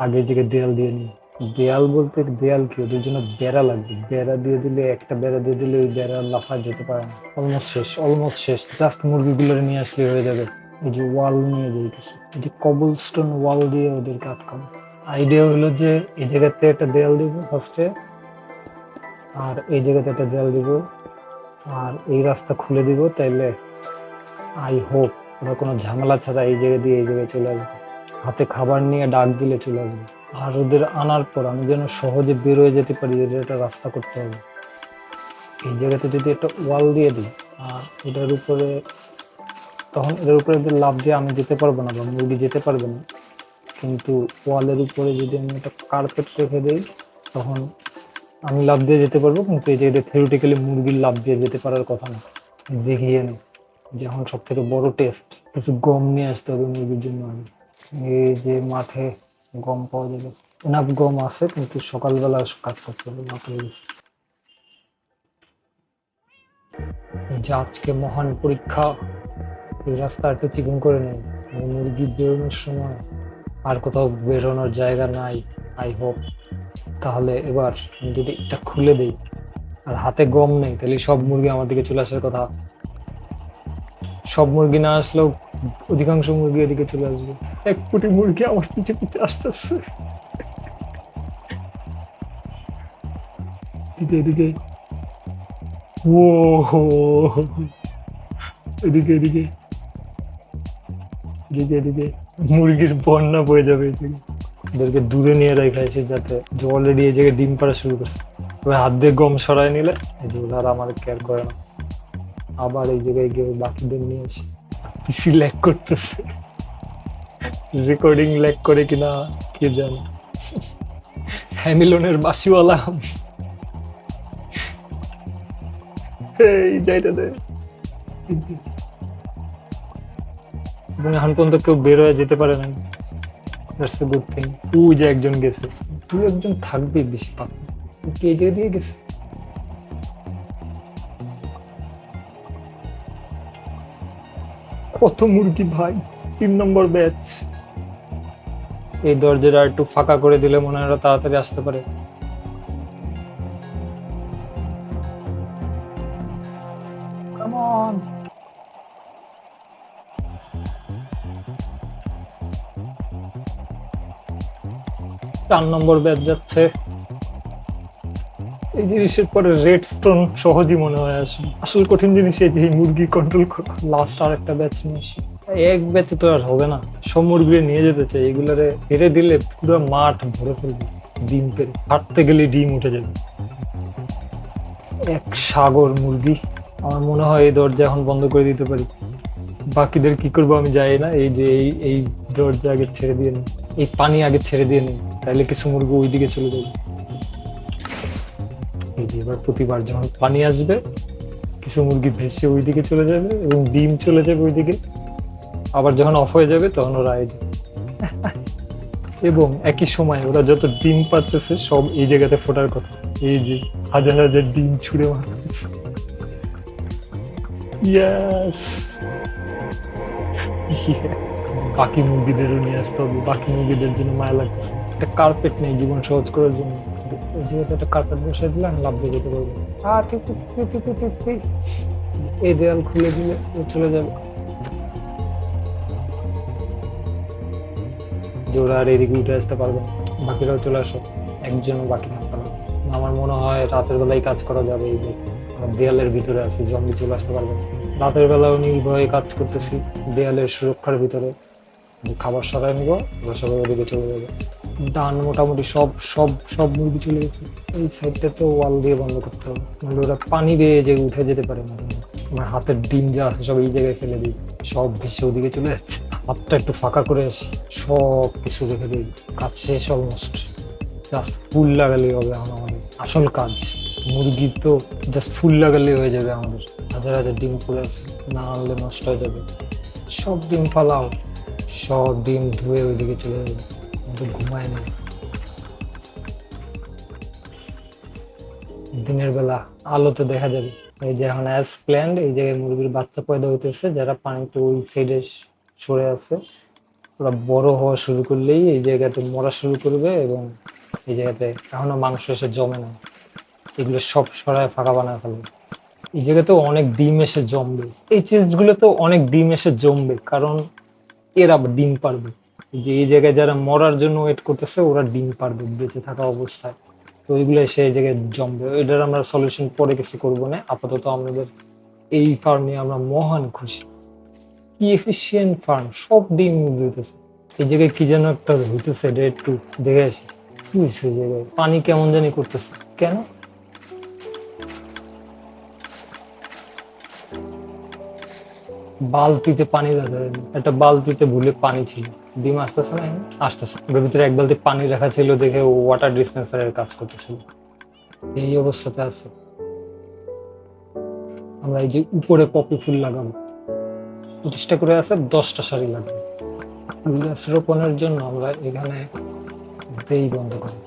আগে এই জায়গায় দেয়াল দিয়ে নিই। দেয়াল বলতে দেয়াল কি, ওদের জন্য বেড়া লাগবে। বেড়া দিয়ে দিলে, একটা বেড়া দিয়ে দিলে ওই বেড়া লাফায় যেতে পারে না। অলমোস্ট শেষ, অলমোস্ট শেষ, জাস্ট মুরগিগুলো নিয়ে আসলে হয়ে যাবে। এই যে ওয়াল নিয়ে যাই কিছু, এই যে কবল স্টোন ওয়াল দিয়ে ওদেরকে আটকানো। আইডিয়া হলো যে এই জায়গাতে একটা দেয়াল দিব ফার্স্টে, আর এই জায়গাতে একটা দেয়াল দিব, আর এই রাস্তা খুলে দিব, তাইলে আই হোপ ওরা কোনো ঝামেলা ছাড়া এই জায়গা দিয়ে এই জায়গায় চলে আসবে। হাতে খাবার নিয়ে ডাক দিলে চলে আসবে। আর ওদের আনার পর আমি যেন সহজে বের হয়ে যেতে পারি, এদের একটা রাস্তা করতে হবে। এই জায়গাতে যদি একটা ওয়াল দিয়ে দিই, আর এটার উপরে, তখন এটার উপরে লাভ দিয়ে আমি যেতে পারবো না বা মুরগি যেতে পারবে না। কিন্তু ওয়ালের উপরে যদি আমি একটা কার্পেট রেখে দিই, তখন আমি লাভ দিয়ে যেতে পারবো, কিন্তু এই জায়গাটা থিওরিটিক্যালি মুরগির লাভ দিয়ে যেতে পারার কথা না। দেখিয়ে নেই যে এখন সব থেকে বড় টেস্ট, কিছু গম নিয়ে আসতে হবে মুরগির জন্য। আমি এই যে মাঠে গম পাওয়া যাবে, এনাফ গম আছে, কিন্তু সকালবেলা কাজ করতে হবে, মাঠে গেছে। যে আজকে মহান পরীক্ষা, এই রাস্তা একটু চিকন করে নেই, মুরগি বেরোনোর সময় আর কোথাও বেরোনোর জায়গা নাই। I hope. তাহলে এবার আমি যদি এটা খুলে দিই, আর হাতে গম নেই, তাহলে সব মুরগি আমার দিকে চলে আসার কথা। সব মুরগি না আসলেও অধিকাংশ মুরগি এদিকে চলে আসবে। 1 কোটি মুরগি আমার পিছে পিছে আসতেছে। এদিকে, ও এদিকে, এদিকে, এদিকে, এদিকে মুরগির বন্যা বয়ে যাবে। এদেরকে দূরে নিয়ে রেখেছি, যাতে যে অলরেডি এই জায়গায় ডিম পাড়া শুরু করছে। তবে হাত দিয়ে গম সরাই নিলে এই যে ওরা আমার কেয়ার করে না। আবার এই জায়গায় গিয়ে বাকিদের নিয়ে এসে পিসি ল্যাগ করতেছে, রেকর্ডিং ল্যাগ করে কিনা কে জানে। হ্যামিলনের বাসিওয়ালা, এই যাইটা দে। এবং এখন পর্যন্ত কেউ বের হয়ে যেতে পারে না। That's a good thing. ওই যে একজন গেছে, তুই একজন থাকবি বেশি পাক, কে যে দিয়ে গেছে। কত মুরগি ভাই, 3 নম্বর ব্যাচ। এই দরজাটা একটু ফাঁকা করে দিলে মনে হয় ওরা তাড়াতাড়ি আসতে পারে। Come on! 4 নম্বর ব্যাচ যাচ্ছে। এই জিনিসের পরে রেড স্টোন সহজই মনে হয় আসে, আসল কঠিন জিনিস এই যে মুরগি কন্ট্রোল করা। লাস্ট আর একটা ব্যাচ নিয়ে আসি। এক ব্যাচে তো আর হবে না, সব মুরগি নিয়ে যেতে চাই। এগুলারে ছেড়ে দিলে পুরো মাঠ ভরে ফেলবে ডিম পেরে, হাঁটতে গেলে ডিম উঠে যাবে। এক সাগর মুরগি। আমার মনে হয় এই দরজা এখন বন্ধ করে দিতে পারি। বাকিদের কি করবো আমি জানি না। এই যে এই দরজা আগে ছেড়ে দিয়ে নিই, এই পানি আগে ছেড়ে দিয়ে নিই, তাহলে কিছু মুরগি ওইদিকে চলে যাবে। এই যে এবার প্রতিবার যখন পানি আসবে কিছু মুরগি ভেসে ওইদিকে চলে যাবে এবং ডিম চলে যাবে ওইদিকে। আবার যখন অফ হয়ে যাবে তখন ওরা এই এবং একই সময় ওরা যত ডিম পারতেছে সব এই জায়গাতে ফোটার কথা। এই যে হাজার হাজার ডিম ছুঁড়ে মারতেছে। ইয়েস, বাকি মুরগিদেরও নিয়ে আসতে হবে, বাকি মুরগিদের জন্য মায়া লাগতেছে। একটা কার্পেট নেই জীবন সহজ করার জন্য, যেহেতু একটা কার্পেট বসিয়ে দিলে আমি লাভ দিয়ে যেতে পারবো। এই দেয়াল খুলে দিলে ও চলে যাবে। যে ওরা আর এদিকে উঠে আসতে পারবে না, বাকিরাও চলে আসো, একজনও বাকি থাকতে পারবে। আমার মনে হয় রাতের বেলায় কাজ করা যাবে। এই যে দেয়ালের ভিতরে আছে, জম্বি চলে আসতে পারবে না। রাতের বেলাও নির্ভয়ে কাজ করতেছি দেয়ালের সুরক্ষার ভিতরে। খাবার সরাই নিবো, ওরা সবাই ওদিকে চলে যাবে। ডান মোটামুটি সব সব সব মুরগি চলে গেছে। এই সাইডটা তো ওয়াল দিয়ে বন্ধ করতে হবে, নাহলে ওরা পানি দিয়ে যে উঠে যেতে পারে না। আমার হাতের ডিম যা আছে সব এই জায়গায় ফেলে দিই, সব ভেসে ওদিকে চলে যাচ্ছে। হাতটা একটু ফাঁকা করে আসি, সব কিছু রেখে দিই। কাজ শেষ অলমোস্ট, জাস্ট ফুল লাগালেই হবে এখন আমাদের আসল কাজ। মুরগি তো জাস্ট ফুল লাগালেই হয়ে যাবে আমাদের। হাজার হাজার ডিম পড়ে আছে, না আনলে নষ্ট হয়ে যাবে। সব ডিম ফালাও, সব ডিম ধুয়ে ওইদিকে চলে যাবে। ঘুমায় না দিনের বেলা, আলোতে দেখা যাবে। এই যে এখন অ্যাজ প্ল্যান্ড এই জায়গায় মুরগির বাচ্চা পয়দা হইতেছে, যারা পানিতে ওই সাইডে সরে আছে। ওরা বড় হওয়া শুরু করলেই এই জায়গাতে মরা শুরু করবে এবং এই জায়গাতে এখনো মাংস এসে জমে না, এগুলো সব সরায় ফাঁকা বানায় ফেলবে। এই জায়গাতেও অনেক ডিম এসে জমবে, এই চেস্টগুলোতেও অনেক ডিম এসে জমবে, কারণ এরা ডিম পারবে। যে এই জায়গায় যারা মরার জন্য ওয়েট করতেছে ওরা ডিম পারবে বেঁচে থাকা অবস্থায়। তো ওইগুলো এসে এই জায়গায় জমবে। এটার আমরা সলিউশন পরে কিছু করবো না, আপাতত আমাদের এই ফার্ম নিয়ে আমরা মহান খুশি। কি এফিসিয়েন্ট ফার্ম, সব ডিম মুরগি হইতেছে। এই জায়গায় কি যেন একটা হইতেছে, এটা একটু দেখে আসি কি হয়েছে। এই জায়গায় পানি কেমন জানি করতেছে, কেন? বালতিতে পানি রাখা হয়নি, একটা বালতিতে ভুলে পানি ছিল। ডিম আসতেছে না, আসতেছে। ওর ভিতরে এক বালতি পানি রাখা ছিল দেখে ওয়াটার ডিসপেন্সারের কাজ করতেছিল। এই অবস্থাতে আছে। আমরা এই যে উপরে পপি ফুল লাগাবো, 25টা করে আছে, 10টা সারি লাগবে। ফুল গাছ রোপণের জন্য আমরা এখানে এই বন্ধ করি,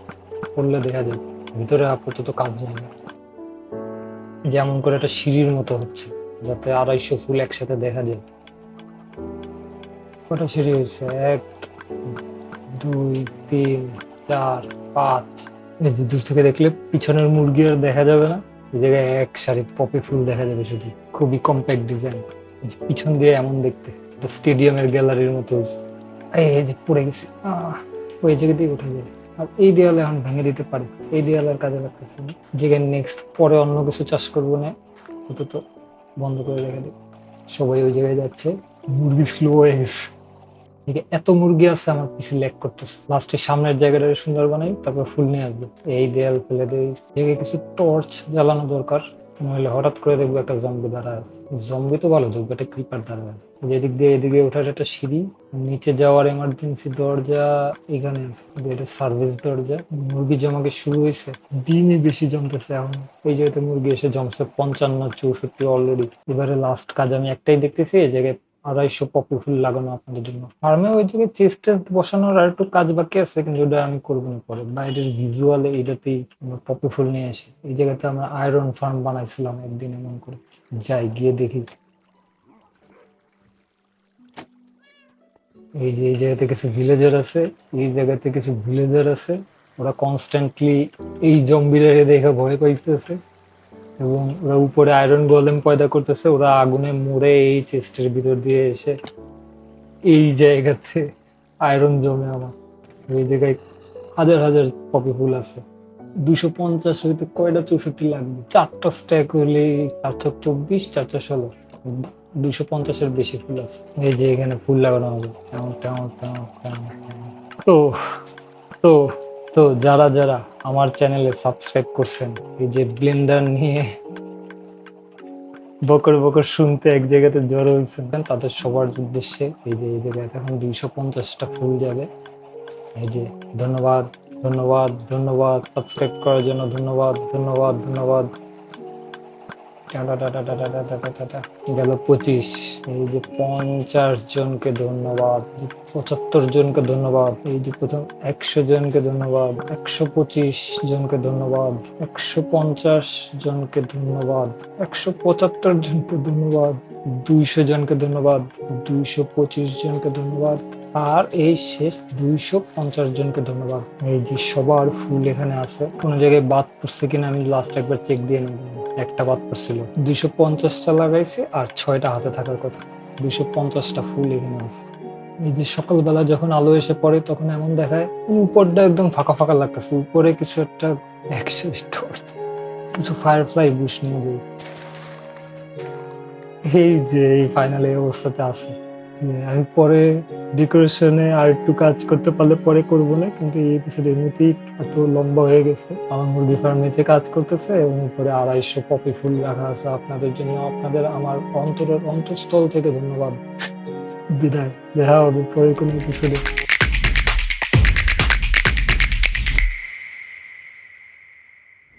করলে দেখা যায়। ভিতরে আপাতত কাজ নেই, যেমন করে একটা সিঁড়ির মতো হচ্ছে যাতে 250 ফুল একসাথে দেখা যায়। কটা সিঁড়ি হয়েছে? 1 2 3 4 5। এই যে দূর থেকে দেখলে পিছনের মুরগি আর দেখা যাবে না, এই জায়গায় এক সারি পপি ফুল দেখা যাবে শুধু। খুবই কম্প্যাক্ট ডিজাইন, পিছন দিয়ে এমন দেখতে স্টেডিয়ামের গ্যালারির মতো হয়েছে। এই যে পড়ে গেছে, ওই জায়গা দিয়ে উঠে যাবে। আর এই দেয়ালে এখন ভেঙে দিতে পারি, এই দেয়ালের কাজে লাগতেছে না। যেখানে নেক্সট পরে অন্য কিছু চাষ করবো না, ওটা তো বন্ধ করে রেখে দেব। সবাই ওই জায়গায় যাচ্ছে, মুরগি স্লো হয়ে গেছে। এত মুরগি আছে আমার পিছে ল্যাগ করতেছে। লাস্টে সামনের জায়গাটা সুন্দর বানাই, তারপর ফুল নিয়ে আসবে। এই দেয়াল ফেলে দেই, জায়গায় কিছু টর্চ জ্বালানো দরকার। নইলে হঠাৎ করে দেখবো একটা জম্বি দাঁড়া আছে। জম্বি তো ভালো, দেখবো একটা ক্রিপার দাঁড়া আছে। যেদিক দিয়ে এদিকে ওঠার একটা সিঁড়ি, নিচে যাওয়ার এমার্জেন্সি দরজা এখানে আছে, এটা সার্ভিস দরজা। মুরগি জমাকে শুরু হয়েছে, দিনই বেশি জমতেছে এখন। এই জায়গাতে মুরগি এসে জমছে 55-64 অলরেডি। এবারে লাস্ট কাজ আমি একটাই দেখতেছি, এই জায়গায় 250 পপি ফুল লাগানো আপনাদের জন্য। ফার্মে ওই জায়গায় চেস্ট টেস্ট বসানোর আর একটু কাজ বাকি আছে, কিন্তু ওটা আমি করবো না পরে। বাইরের ভিজুয়ালে এইটাতেই পপি ফুল নিয়ে আসি। এই জায়গাতে আমরা আয়রন ফার্ম বানাইছিলাম একদিন এমন করে। যাই গিয়ে দেখি। এই যে এই জায়গাতে কিছু ভিলেজার আছে, এই জায়গাতে কিছু ভিলেজার আছে। ওরা কনস্ট্যান্টলি এই জম্বিরে দেখে ভয় পাইতেছে, এবং ওরা উপরে আয়রন গোলেম পয়দা করতেছে। ওরা আগুনে মরে এই চেস্টের ভিতর দিয়ে এসে এই জায়গাতে আয়রন জমে আমার। এই জায়গায় হাজার হাজার পপি ফুল আছে। 250 হইতে কয়টা 64 লাগবে? 4টা স্ট্যাক হলে 424, 416, 250-এর বেশি ফুল আছে। এই যে এখানে ফুল লাগানো হবে। তো তো তো যারা যারা আমার চ্যানেলে সাবস্ক্রাইব করছেন, এই যে ব্লেন্ডার নিয়ে বকর বকর শুনতে এক জায়গাতে জড়ো হয়েছেন, তাদের সবার উদ্দেশ্যে এই যে এই জায়গায় এখন 250টা ফুল যাবে। এই যে ধন্যবাদ, ধন্যবাদ, ধন্যবাদ সাবস্ক্রাইব করার জন্য। ধন্যবাদ, ধন্যবাদ, ধন্যবাদ। গেল 25। এই যে 50 জনকে ধন্যবাদ, 75 জনকে ধন্যবাদ। এই যে প্রথম 100 জনকে ধন্যবাদ, 125 জনকে ধন্যবাদ, 150 জনকে ধন্যবাদ, 175 জনকে ধন্যবাদ, 200 জনকে ধন্যবাদ, 225 জনকে ধন্যবাদ, আর এই শেষ 250 জনকে ধন্যবাদ। এই যে সবার ফুল এখানে আছে, কোনো জায়গায় বাদ পড়ছে কিনা আমি লাস্ট একবার চেক দিয়ে নেব। একটা বাদ পড়ছিল। 250টা লাগাইছে আর 6টা হাতে থাকার কথা। 250টা ফুল এখানে আছে। এই যে সকালবেলা যখন আলো এসে পড়ে তখন এমন দেখায় উপরটা একদম ফাঁকা ফাঁকা লাগতেছে, উপরে কিছু একটা কিছু ফায়ারফ্লাই বুশ নিয়ে যাই। এই যে এই ফাইনাল এই অবস্থাতে আছে। আমি পরে ডেকোরেশনে আর একটু কাজ করতে পারলে পরে করবো না, কিন্তু এই এপিসোড এমনিতেই এত লম্বা হয়ে গেছে। আমার মুরগি ফার্ম নিচে কাজ করতেছে এবং উপরে 250 পপি ফুল রাখা আছে আপনাদের জন্য। আপনাদের আমার অন্তরস্থল থেকে ধন্যবাদ। বিদায়, দেখা হবে পরে কোনো এপিসোডে।